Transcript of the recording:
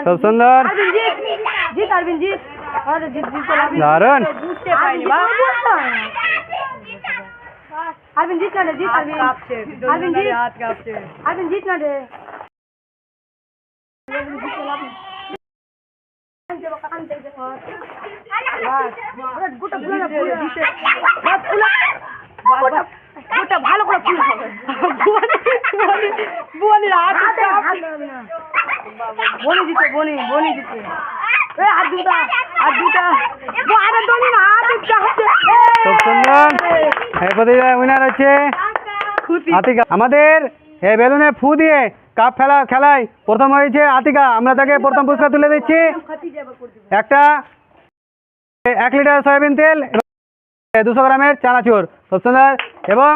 খুব সুন্দর, দারুণ। अरविंद जीत ना दे, जीत अरविंद जीत, अरविंद जीत ना दे। গোটা ভালো করে ফুল হবে। বনি দিতে, বনি দিতে। আর দুটা আরে দনি না, আর দুটা হচ্ছে। খুব সুন্দর। এই প্রতিযোগিতার উইনার হচ্ছে আতিকা। আমাদের এই বেলুনে ফু দিয়ে কাপ খেলায় প্রথম হয়েছে আতিকা। আমরা তাকে প্রথম পুরস্কার তুলে দিচ্ছি একটা 1 লিটার সয়াবিন তেল, 200 গ্রামের চানাচুর। খুব সুন্দর। এবং